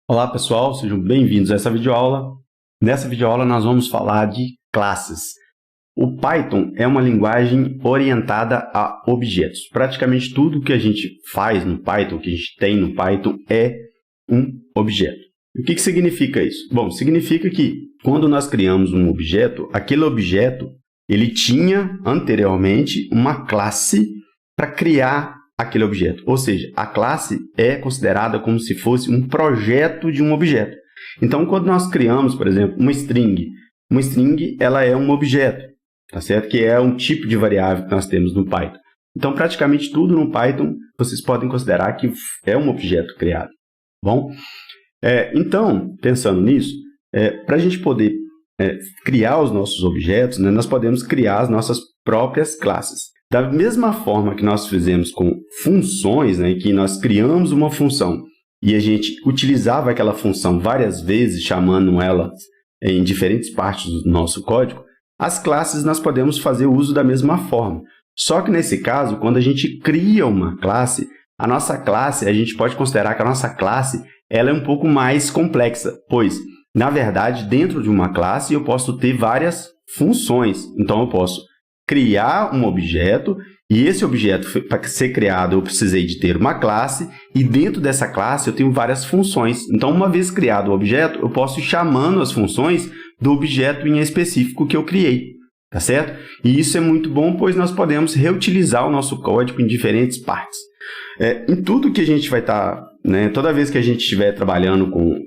Olá pessoal, sejam bem-vindos a essa videoaula. Nessa videoaula nós vamos falar de classes. O Python é uma linguagem orientada a objetos. Praticamente tudo que a gente faz no Python, que a gente tem no Python, é um objeto. O que significa isso? Bom, significa que quando nós criamos um objeto, aquele objeto ele tinha anteriormente uma classe para criar aquele objeto. Ou seja, a classe é considerada como se fosse um projeto de um objeto. Então, quando nós criamos, por exemplo, uma string ela é um objeto, tá certo? Que é um tipo de variável que nós temos no Python. Então, praticamente tudo no Python vocês podem considerar que é um objeto criado. Bom, então, pensando nisso, para a gente poder criar os nossos objetos, né, nós podemos criar as nossas próprias classes. Da mesma forma que nós fizemos com funções, né, que nós criamos uma função e a gente utilizava aquela função várias vezes, chamando ela em diferentes partes do nosso código, as classes nós podemos fazer uso da mesma forma. Só que nesse caso, quando a gente cria uma classe, a nossa classe, a gente pode considerar que a nossa classe ela é um pouco mais complexa, pois, na verdade, dentro de uma classe eu posso ter várias funções. Então, eu posso criar um objeto, e esse objeto, para ser criado, eu precisei de ter uma classe, e dentro dessa classe eu tenho várias funções. Então, uma vez criado o objeto, eu posso ir chamando as funções do objeto em específico que eu criei, tá certo? E isso é muito bom, pois nós podemos reutilizar o nosso código em diferentes partes. Em tudo que a gente vai estar, né, toda vez que a gente estiver trabalhando com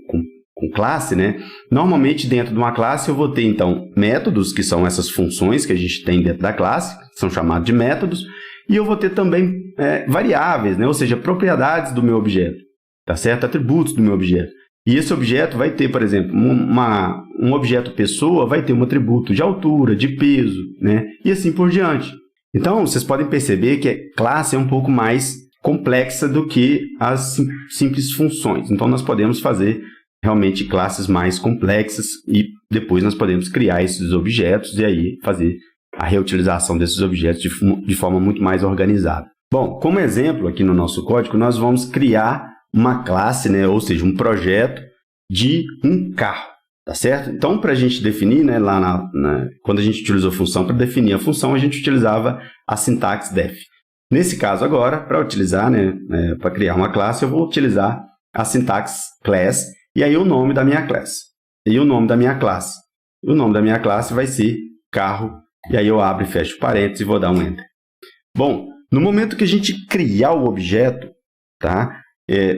classe, né? Normalmente dentro de uma classe eu vou ter então métodos, que são essas funções que a gente tem dentro da classe, que são chamados de métodos, e eu vou ter também variáveis, né? Ou seja, propriedades do meu objeto, tá certo? Atributos do meu objeto. E esse objeto vai ter, por exemplo, um objeto pessoa vai ter um atributo de altura, de peso, né? E assim por diante. Então, vocês podem perceber que a classe é um pouco mais complexa do que as simples funções. Então, nós podemos fazer realmente classes mais complexas e depois nós podemos criar esses objetos e aí fazer a reutilização desses objetos de forma muito mais organizada. Bom, como exemplo aqui no nosso código, nós vamos criar uma classe, né, ou seja, um projeto de um carro, tá certo? Então, para a gente definir, né, quando a gente utilizou função, para definir a função, a gente utilizava a sintaxe def. Nesse caso agora, para utilizar, né, para criar uma classe, eu vou utilizar a sintaxe class, e aí o nome da minha classe. E o nome da minha classe. O nome da minha classe vai ser carro. E aí eu abro e fecho parênteses e vou dar um Enter. Bom, no momento que a gente criar o objeto, tá?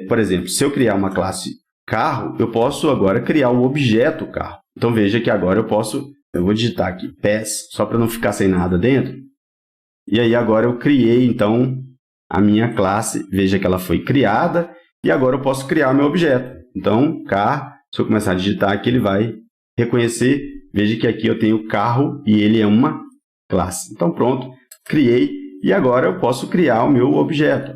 Por exemplo, se eu criar uma classe carro, eu posso agora criar o objeto carro. Então veja que agora eu vou digitar aqui pass, só para não ficar sem nada dentro. E aí agora eu criei então a minha classe. Veja que ela foi criada e agora eu posso criar o meu objeto. Então, car, se eu começar a digitar aqui, ele vai reconhecer. Veja que aqui eu tenho carro e ele é uma classe. Então, pronto, criei e agora eu posso criar o meu objeto.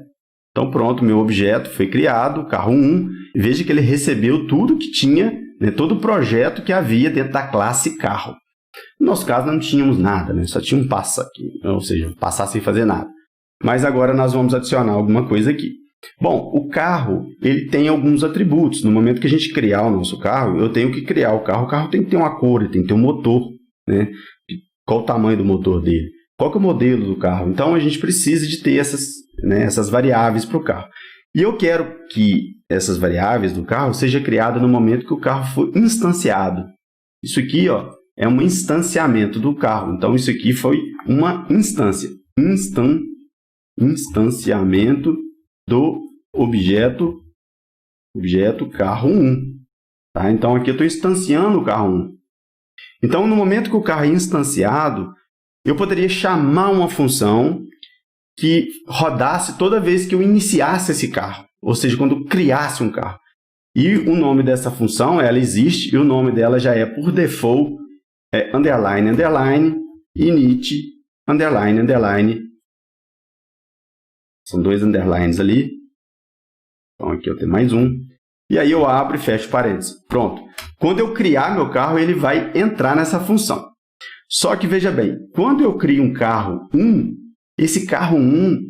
Então, pronto, meu objeto foi criado, carro 1. Veja que ele recebeu tudo que tinha, né, todo o projeto que havia dentro da classe carro. No nosso caso, não tínhamos nada, né, só tinha um passa aqui, ou seja, passar sem fazer nada. Mas agora nós vamos adicionar alguma coisa aqui. Bom, o carro ele tem alguns atributos. No momento que a gente criar o nosso carro, eu tenho que criar o carro tem que ter uma cor, ele tem que ter um motor, né? Qual o tamanho do motor dele? Qual que é o modelo do carro? Então, a gente precisa de ter essas variáveis para o carro. E eu quero que essas variáveis do carro sejam criadas no momento que o carro for instanciado. Isso aqui, ó, é um instanciamento do carro. Então, isso aqui foi uma instância. Instanciamento do objeto carro 1. Tá? Então, aqui eu estou instanciando o carro 1. Então, no momento que o carro é instanciado, eu poderia chamar uma função que rodasse toda vez que eu iniciasse esse carro. Ou seja, quando eu criasse um carro. E o nome dessa função, ela existe, e o nome dela já é, por default, underline, underline, init, underline, underline. São dois underlines ali. Então, aqui eu tenho mais um. E aí eu abro e fecho parênteses. Pronto. Quando eu criar meu carro, ele vai entrar nessa função. Só que, veja bem, quando eu crio um carro 1, esse carro 1,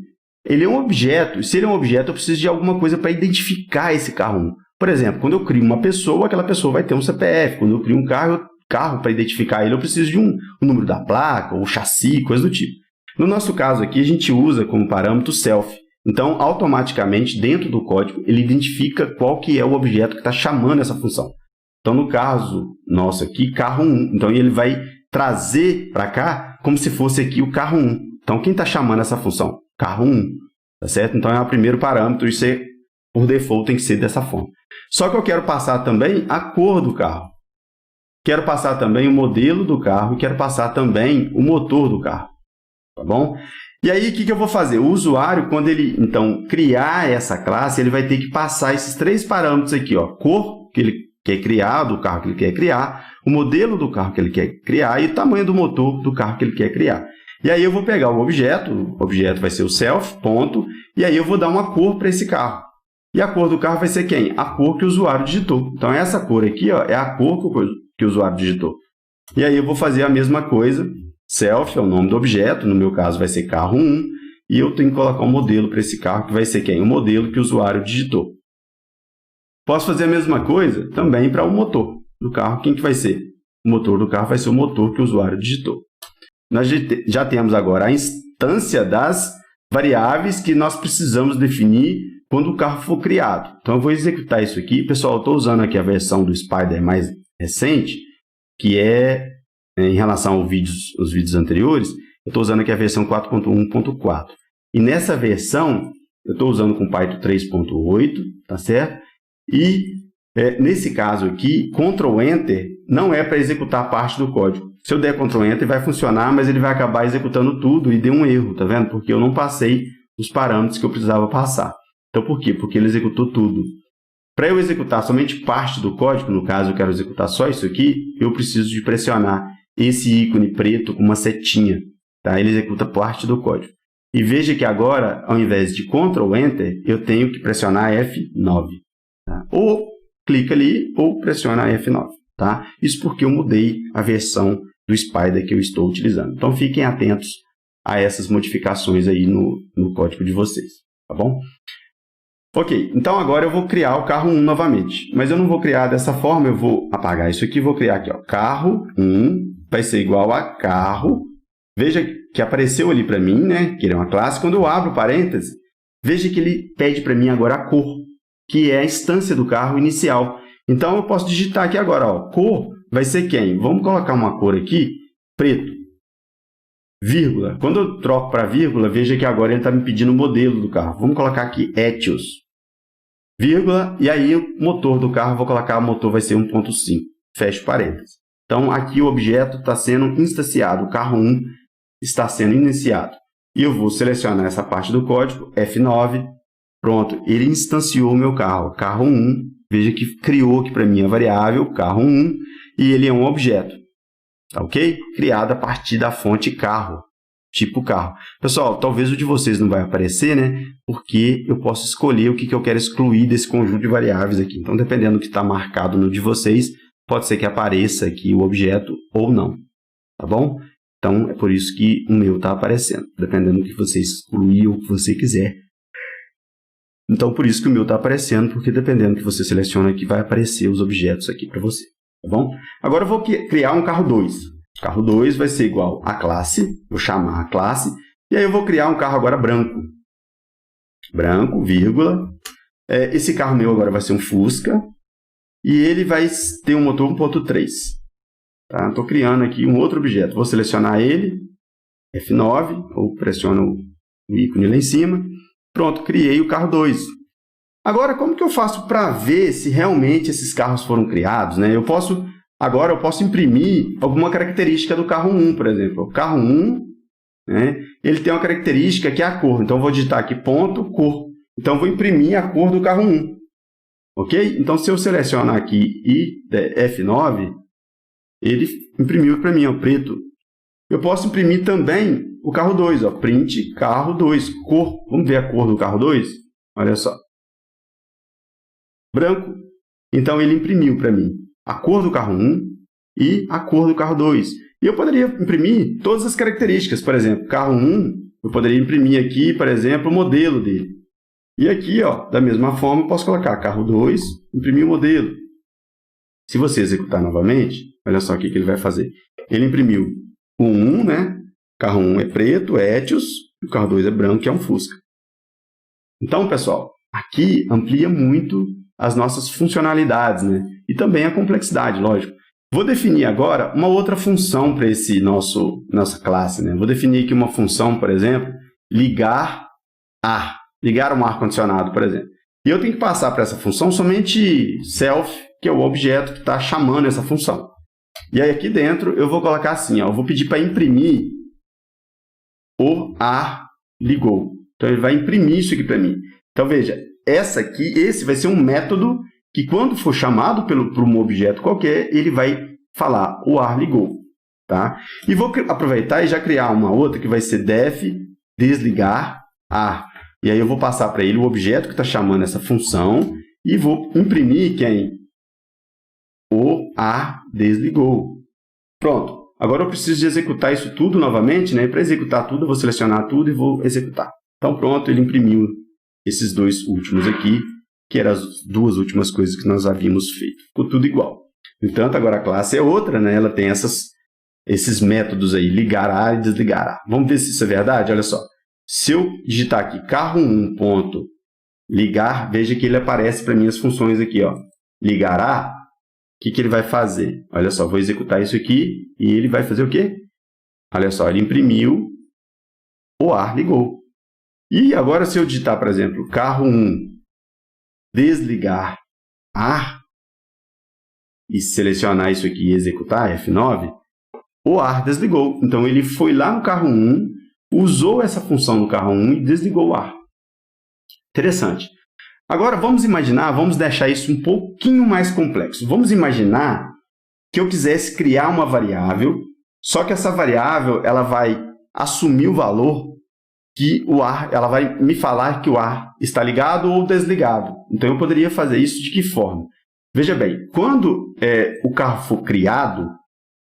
ele é um objeto. Se ele é um objeto, eu preciso de alguma coisa para identificar esse carro 1. Por exemplo, quando eu crio uma pessoa, aquela pessoa vai ter um CPF. Quando eu crio um carro para identificar ele, eu preciso de um número da placa, ou chassi, coisa do tipo. No nosso caso aqui, a gente usa como parâmetro self. Então, automaticamente, dentro do código, ele identifica qual que é o objeto que está chamando essa função. Então, no caso nosso aqui, carro 1. Então, ele vai trazer para cá como se fosse aqui o carro 1. Então, quem está chamando essa função? Carro 1. Tá certo? Então, é o primeiro parâmetro. Isso é, por default, tem que ser dessa forma. Só que eu quero passar também a cor do carro. Quero passar também o modelo do carro e quero passar também o motor do carro. Tá bom? E aí, o que eu vou fazer? O usuário, quando ele, então, criar essa classe, ele vai ter que passar esses 3 parâmetros aqui, ó. Cor que ele quer criar, do carro que ele quer criar, o modelo do carro que ele quer criar e o tamanho do motor do carro que ele quer criar. E aí, eu vou pegar o objeto vai ser o self, ponto, e aí eu vou dar uma cor para esse carro. E a cor do carro vai ser quem? A cor que o usuário digitou. Então, essa cor aqui, ó, é a cor que o usuário digitou. E aí, eu vou fazer a mesma coisa. Self é o nome do objeto, no meu caso vai ser carro 1, e eu tenho que colocar um modelo para esse carro, que vai ser quem? O modelo que o usuário digitou. Posso fazer a mesma coisa também para o motor do carro. Quem que vai ser? O motor do carro vai ser o motor que o usuário digitou. Nós já temos agora a instância das variáveis que nós precisamos definir quando o carro for criado. Então, eu vou executar isso aqui. Pessoal, eu estou usando aqui a versão do Spyder mais recente, que é em relação aos vídeos anteriores, eu estou usando aqui a versão 4.1.4. E nessa versão, eu estou usando com Python 3.8, tá certo? E nesse caso aqui, Ctrl Enter não é para executar parte do código. Se eu der Ctrl Enter, vai funcionar, mas ele vai acabar executando tudo e deu um erro, tá vendo? Porque eu não passei os parâmetros que eu precisava passar. Então, por quê? Porque ele executou tudo. Para eu executar somente parte do código, no caso eu quero executar só isso aqui, eu preciso de pressionar esse ícone preto com uma setinha. Tá? Ele executa parte do código. E veja que agora, ao invés de Ctrl Enter, eu tenho que pressionar F9. Tá? Ou clica ali, ou pressiona F9. Tá? Isso porque eu mudei a versão do Spyder que eu estou utilizando. Então, fiquem atentos a essas modificações aí no código de vocês. Tá bom? Ok, então agora eu vou criar o carro 1 novamente. Mas eu não vou criar dessa forma, eu vou apagar isso aqui e vou criar aqui, ó, carro 1 vai ser igual a carro. Veja que apareceu ali para mim, né, que ele é uma classe. Quando eu abro parênteses, veja que ele pede para mim agora a cor, que é a instância do carro inicial. Então, eu posso digitar aqui agora, ó, cor vai ser quem? Vamos colocar uma cor aqui, preto. Vírgula. Quando eu troco para vírgula, veja que agora ele está me pedindo o modelo do carro. Vamos colocar aqui Etios. Vírgula, e aí o motor do carro, vou colocar o motor vai ser 1.5. Fecho parênteses. Então, aqui o objeto está sendo instanciado, o carro 1 está sendo iniciado. E eu vou selecionar essa parte do código, F9, pronto, ele instanciou o meu carro, carro 1, veja que criou aqui para mim a variável, carro 1, e ele é um objeto, tá ok? Criado a partir da fonte carro, tipo carro. Pessoal, talvez o de vocês não vai aparecer, né? Porque eu posso escolher o que eu quero excluir desse conjunto de variáveis aqui. Então, dependendo do que está marcado no de vocês, pode ser que apareça aqui o objeto ou não, tá bom? Então, é por isso que o meu está aparecendo, dependendo do que você excluir ou o que você quiser. Então, por isso que o meu está aparecendo, porque dependendo do que você seleciona aqui, vai aparecer os objetos aqui para você, tá bom? Agora, eu vou criar um carro 2. O carro 2 vai ser igual a classe, vou chamar a classe, e aí eu vou criar um carro agora branco. Branco, vírgula. Esse carro meu agora vai ser um Fusca, e ele vai ter um motor 1.3. Tá? Estou criando aqui um outro objeto. Vou selecionar ele, F9, ou pressiono o ícone lá em cima. Pronto, criei o carro 2. Agora, como que eu faço para ver se realmente esses carros foram criados, né? Agora eu posso imprimir alguma característica do carro 1, por exemplo. O carro 1, né, ele tem uma característica que é a cor. Então, eu vou digitar aqui ponto, cor. Então, eu vou imprimir a cor do carro 1. Ok? Então, se eu selecionar aqui e F9, ele imprimiu para mim, ó, preto. Eu posso imprimir também o carro 2, ó, print carro 2, cor. Vamos ver a cor do carro 2? Olha só. Branco. Então, ele imprimiu para mim a cor do carro 1 e a cor do carro 2. E eu poderia imprimir todas as características. Por exemplo, carro 1, eu poderia imprimir aqui, por exemplo, o modelo dele. E aqui, ó, da mesma forma, eu posso colocar carro 2, imprimir o modelo. Se você executar novamente, olha só o que ele vai fazer. Ele imprimiu o 1, né? Carro 1 é preto, é Etios, e o carro 2 é branco, que é um Fusca. Então, pessoal, aqui amplia muito as nossas funcionalidades, né? E também a complexidade, lógico. Vou definir agora uma outra função para nossa classe, né? Vou definir aqui uma função, por exemplo, ligar um ar-condicionado, por exemplo. E eu tenho que passar para essa função somente self, que é o objeto que está chamando essa função. E aí aqui dentro eu vou colocar assim, ó, eu vou pedir para imprimir o ar ligou. Então ele vai imprimir isso aqui para mim. Então veja, esse vai ser um método que quando for chamado por um objeto qualquer, ele vai falar o ar ligou. Tá? E vou aproveitar e já criar uma outra que vai ser def desligar ar. E aí eu vou passar para ele o objeto que está chamando essa função e vou imprimir quem? O ar desligou. Pronto. Agora eu preciso de executar isso tudo novamente, né? Para executar tudo, eu vou selecionar tudo e vou executar. Então pronto, ele imprimiu esses dois últimos aqui, que eram as duas últimas coisas que nós havíamos feito. Ficou tudo igual. No entanto, agora a classe é outra, né? Ela tem esses métodos aí, ligar ar e desligar ar. Vamos ver se isso é verdade? Olha só. Se eu digitar aqui carro1 ponto ligar, veja que ele aparece para mim as funções aqui, ó. Ligar ar, o que ele vai fazer? Olha só, vou executar isso aqui e ele vai fazer o quê? Olha só, ele imprimiu, o ar ligou. E agora se eu digitar, por exemplo, carro1 desligar ar e selecionar isso aqui e executar, F9, o ar desligou. Então ele foi lá no carro 1, usou essa função no carro 1 e desligou o ar. Interessante. Agora vamos deixar isso um pouquinho mais complexo. Vamos imaginar que eu quisesse criar uma variável, só que essa variável ela vai assumir o valor que o ar, ela vai me falar que o ar está ligado ou desligado. Então eu poderia fazer isso de que forma? Veja bem, quando o carro for criado,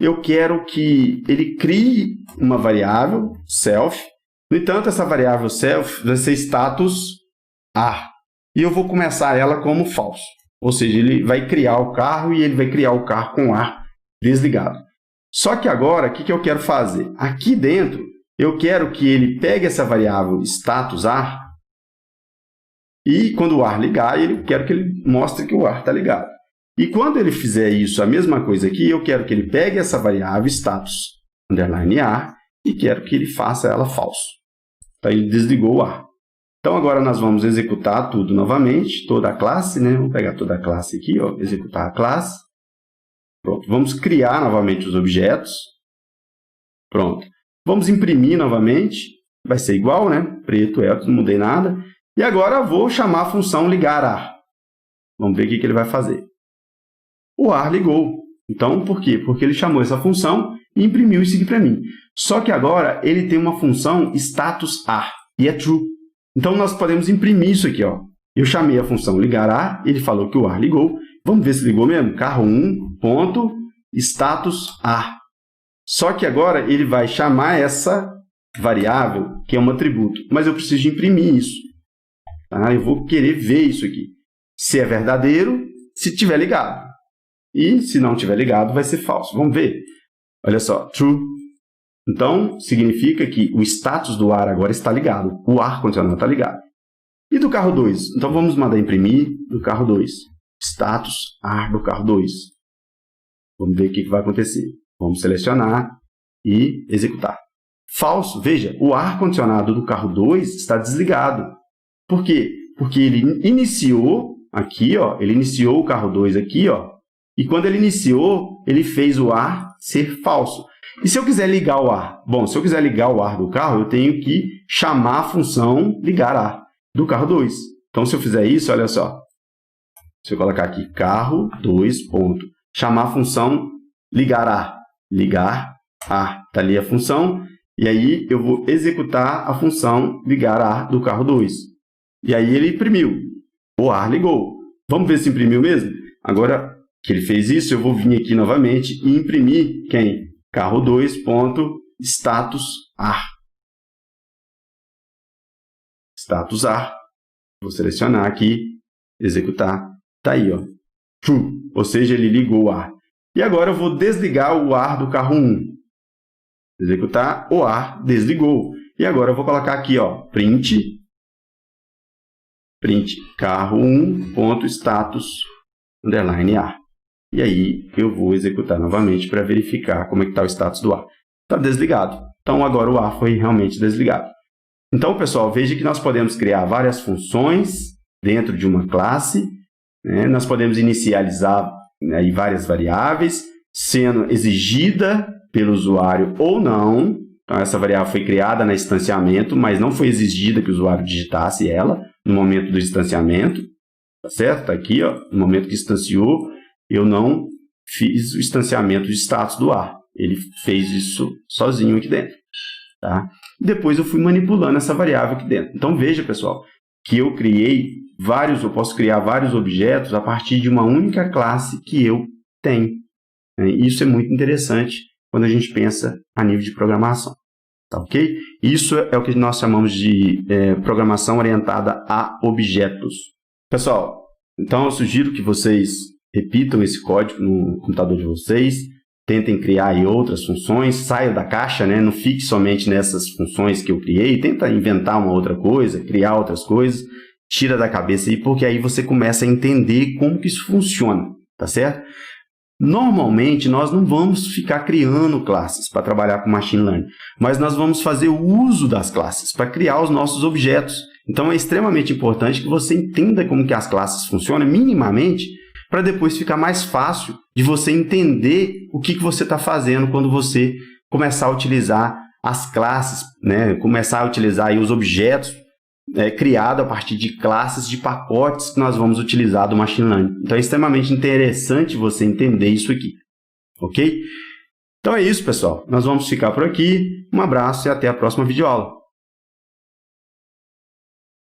eu quero que ele crie uma variável, self. No entanto, essa variável self vai ser status ar. E eu vou começar ela como falso. Ou seja, ele vai criar o carro e ele vai criar o carro com o ar desligado. Só que agora, o que eu quero fazer? Aqui dentro, eu quero que ele pegue essa variável status ar e quando o ar ligar, eu quero que ele mostre que o ar está ligado. E quando ele fizer isso, a mesma coisa aqui, eu quero que ele pegue essa variável status underline ar e quero que ele faça ela falso. Então, ele desligou o ar. Então, agora nós vamos executar tudo novamente, toda a classe, né? Vamos pegar toda a classe aqui, ó, executar a classe. Pronto, vamos criar novamente os objetos. Pronto. Vamos imprimir novamente, vai ser igual, né? Preto, não mudei nada. E agora eu vou chamar a função ligar ar. Vamos ver o que ele vai fazer. O ar ligou. Então, por quê? Porque ele chamou essa função e imprimiu isso aqui para mim. Só que agora ele tem uma função status ar e é true. Então, nós podemos imprimir isso aqui, ó. Eu chamei a função ligar ar, ele falou que o ar ligou. Vamos ver se ligou mesmo? Carro1 ponto status ar. Só que agora ele vai chamar essa variável, que é um atributo, mas eu preciso de imprimir isso. Tá? Eu vou querer ver isso aqui. Se é verdadeiro, se estiver ligado. E se não estiver ligado, vai ser falso. Vamos ver. Olha só, true. Então, significa que o status do ar agora está ligado. O ar-condicionado está ligado. E do carro 2? Então, vamos mandar imprimir do carro 2. Status ar do carro 2. Vamos ver o que vai acontecer. Vamos selecionar e executar. Falso, veja, o ar-condicionado do carro 2 está desligado. Por quê? Porque ele iniciou aqui, ó, ele iniciou o carro 2 aqui, ó, e quando ele iniciou, ele fez o ar ser falso. E se eu quiser ligar o ar? Bom, se eu quiser ligar o ar do carro, eu tenho que chamar a função ligar ar do carro 2. Então, se eu fizer isso, olha só. Se eu colocar aqui carro 2, ponto, chamar a função ligar ar. Ligar ar. Está ali a função. E aí, eu vou executar a função ligar ar do carro 2. E aí, ele imprimiu. O ar ligou. Vamos ver se imprimiu mesmo? Agora que ele fez isso, eu vou vir aqui novamente e imprimir quem? Carro 2, ponto, status ar. Status ar. Vou selecionar aqui, executar. Está aí, ó. True, ou seja, ele ligou o ar. E agora eu vou desligar o ar do carro 1. Executar, o ar desligou. E agora eu vou colocar aqui, ó, print carro 1.status _ar. E aí eu vou executar novamente para verificar como é que está o status do ar. Está desligado. Então agora o ar foi realmente desligado. Então, pessoal, veja que nós podemos criar várias funções dentro de uma classe, né? Nós podemos inicializar aí várias variáveis, sendo exigida pelo usuário ou não. Então, essa variável foi criada na instanciamento, mas não foi exigida que o usuário digitasse ela no momento do instanciamento. Tá certo? Está aqui, ó, no momento que instanciou, eu não fiz o instanciamento de status do ar. Ele fez isso sozinho aqui dentro. Tá? Depois eu fui manipulando essa variável aqui dentro. Então, veja, pessoal, que eu posso criar vários objetos a partir de uma única classe que eu tenho. Isso é muito interessante quando a gente pensa a nível de programação. Tá, ok? Isso é o que nós chamamos de programação orientada a objetos. Pessoal, então eu sugiro que vocês repitam esse código no computador de vocês, tentem criar aí outras funções, saiam da caixa, né? Não fique somente nessas funções que eu criei, tenta inventar uma outra coisa, criar outras coisas, tira da cabeça aí, porque aí você começa a entender como que isso funciona, tá certo? Normalmente, nós não vamos ficar criando classes para trabalhar com Machine Learning, mas nós vamos fazer o uso das classes para criar os nossos objetos. Então, é extremamente importante que você entenda como que as classes funcionam minimamente, para depois ficar mais fácil de você entender o que você está fazendo quando você começar a utilizar as classes, né? Começar a utilizar aí os objetos criados a partir de classes, de pacotes que nós vamos utilizar do Machine Learning. Então, é extremamente interessante você entender isso aqui, ok? Então é isso, pessoal. Nós vamos ficar por aqui. Um abraço e até a próxima videoaula.